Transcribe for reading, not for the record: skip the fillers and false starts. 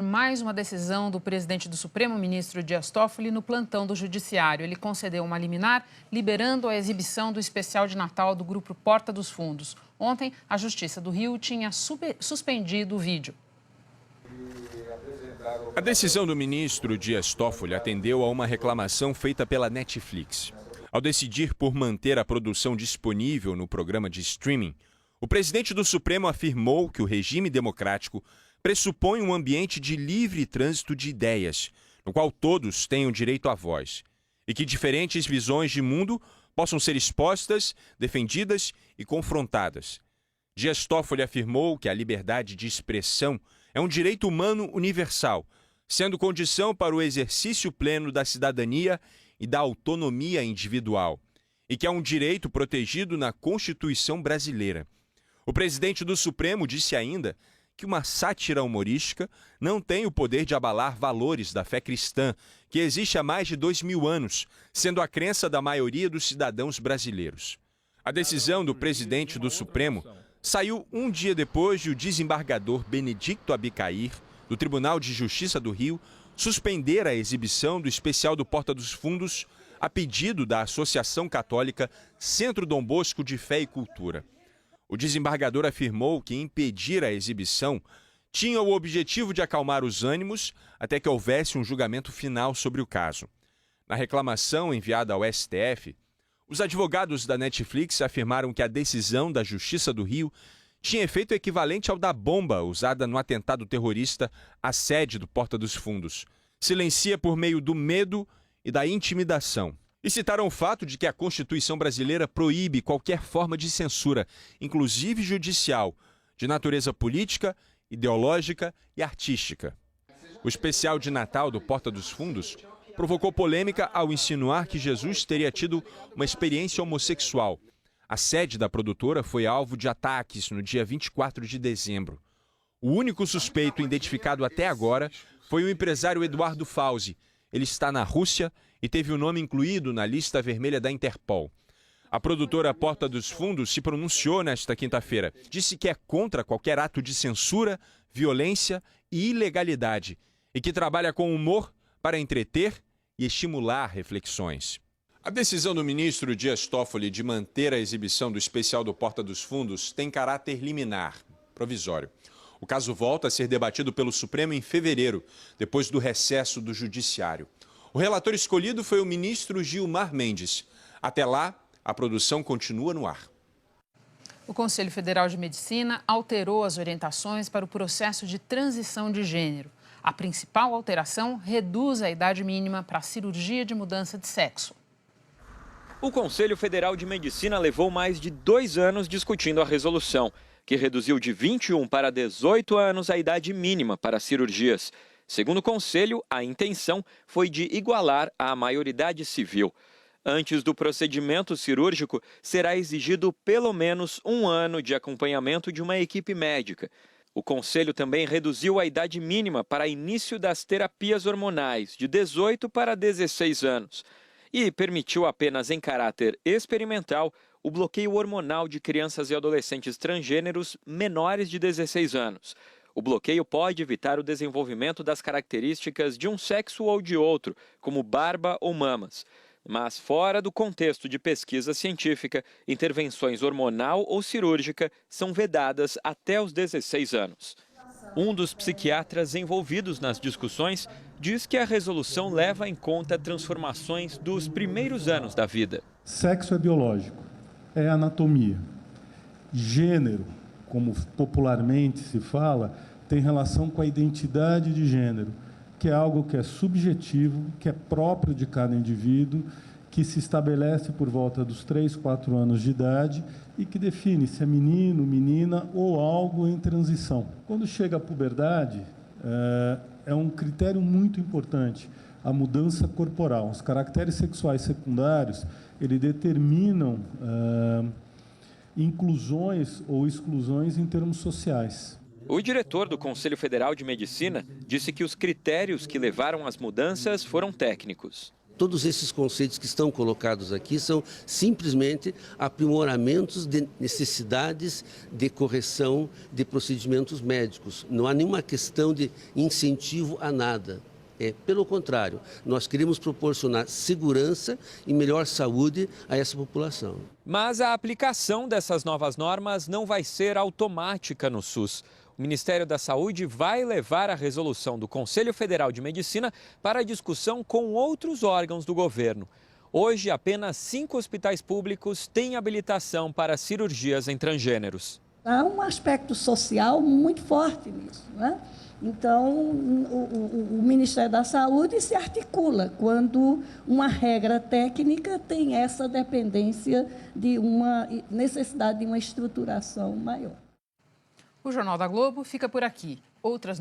mais uma decisão do presidente do Supremo, ministro Dias Toffoli, no plantão do Judiciário. Ele concedeu uma liminar, liberando a exibição do especial de Natal do grupo Porta dos Fundos. Ontem, a Justiça do Rio tinha suspendido o vídeo. A decisão do ministro Dias Toffoli atendeu a uma reclamação feita pela Netflix. Ao decidir por manter a produção disponível no programa de streaming, o presidente do Supremo afirmou que o regime democrático pressupõe um ambiente de livre trânsito de ideias, no qual todos tenham direito à voz, e que diferentes visões de mundo possam ser expostas, defendidas e confrontadas. Dias Toffoli afirmou que a liberdade de expressão é um direito humano universal, sendo condição para o exercício pleno da cidadania e da autonomia individual, e que é um direito protegido na Constituição brasileira. O presidente do Supremo disse ainda que uma sátira humorística não tem o poder de abalar valores da fé cristã, que existe há mais de 2000 anos, sendo a crença da maioria dos cidadãos brasileiros. A decisão do presidente do Supremo saiu um dia depois de o desembargador Benedicto Abicair, do Tribunal de Justiça do Rio, suspender a exibição do especial do Porta dos Fundos a pedido da Associação Católica Centro Dom Bosco de Fé e Cultura. O desembargador afirmou que impedir a exibição tinha o objetivo de acalmar os ânimos até que houvesse um julgamento final sobre o caso. Na reclamação enviada ao STF, os advogados da Netflix afirmaram que a decisão da Justiça do Rio tinha efeito equivalente ao da bomba usada no atentado terrorista à sede do Porta dos Fundos. Silencia por meio do medo e da intimidação. E citaram o fato de que a Constituição brasileira proíbe qualquer forma de censura, inclusive judicial, de natureza política, ideológica e artística. O especial de Natal do Porta dos Fundos provocou polêmica ao insinuar que Jesus teria tido uma experiência homossexual. A sede da produtora foi alvo de ataques no dia 24 de dezembro. O único suspeito identificado até agora foi o empresário Eduardo Fauzi. Ele está na Rússia e teve o nome incluído na lista vermelha da Interpol. A produtora Porta dos Fundos se pronunciou nesta quinta-feira. Disse que é contra qualquer ato de censura, violência e ilegalidade e que trabalha com humor para entreter e estimular reflexões. A decisão do ministro Dias Toffoli de manter a exibição do especial do Porta dos Fundos tem caráter liminar, provisório. O caso volta a ser debatido pelo Supremo em fevereiro, depois do recesso do Judiciário. O relator escolhido foi o ministro Gilmar Mendes. Até lá, a produção continua no ar. O Conselho Federal de Medicina alterou as orientações para o processo de transição de gênero. A principal alteração reduz a idade mínima para a cirurgia de mudança de sexo. O Conselho Federal de Medicina levou mais de 2 anos discutindo a resolução, que reduziu de 21 para 18 anos a idade mínima para cirurgias. Segundo o Conselho, a intenção foi de igualar a maioridade civil. Antes do procedimento cirúrgico, será exigido pelo menos 1 ano de acompanhamento de uma equipe médica. O Conselho também reduziu a idade mínima para início das terapias hormonais, de 18 para 16 anos. E permitiu apenas em caráter experimental o bloqueio hormonal de crianças e adolescentes transgêneros menores de 16 anos. O bloqueio pode evitar o desenvolvimento das características de um sexo ou de outro, como barba ou mamas. Mas fora do contexto de pesquisa científica, intervenções hormonal ou cirúrgica são vedadas até os 16 anos. Um dos psiquiatras envolvidos nas discussões diz que a resolução leva em conta transformações dos primeiros anos da vida. Sexo é biológico, é anatomia. Gênero, como popularmente se fala, tem relação com a identidade de gênero, que é algo que é subjetivo, que é próprio de cada indivíduo, que se estabelece por volta dos 3, 4 anos de idade e que define se é menino, menina ou algo em transição. Quando chega à puberdade, é um critério muito importante, a mudança corporal. Os caracteres sexuais secundários, eles determinam inclusões ou exclusões em termos sociais. O diretor do Conselho Federal de Medicina disse que os critérios que levaram às mudanças foram técnicos. Todos esses conceitos que estão colocados aqui são simplesmente aprimoramentos de necessidades de correção de procedimentos médicos. Não há nenhuma questão de incentivo a nada. Pelo contrário, nós queremos proporcionar segurança e melhor saúde a essa população. Mas a aplicação dessas novas normas não vai ser automática no SUS. O Ministério da Saúde vai levar a resolução do Conselho Federal de Medicina para discussão com outros órgãos do governo. Hoje, apenas 5 hospitais públicos têm habilitação para cirurgias em transgêneros. Há um aspecto social muito forte nisso, né? Então, o Ministério da Saúde se articula quando uma regra técnica tem essa dependência de uma necessidade de uma estruturação maior. O Jornal da Globo fica por aqui. Outras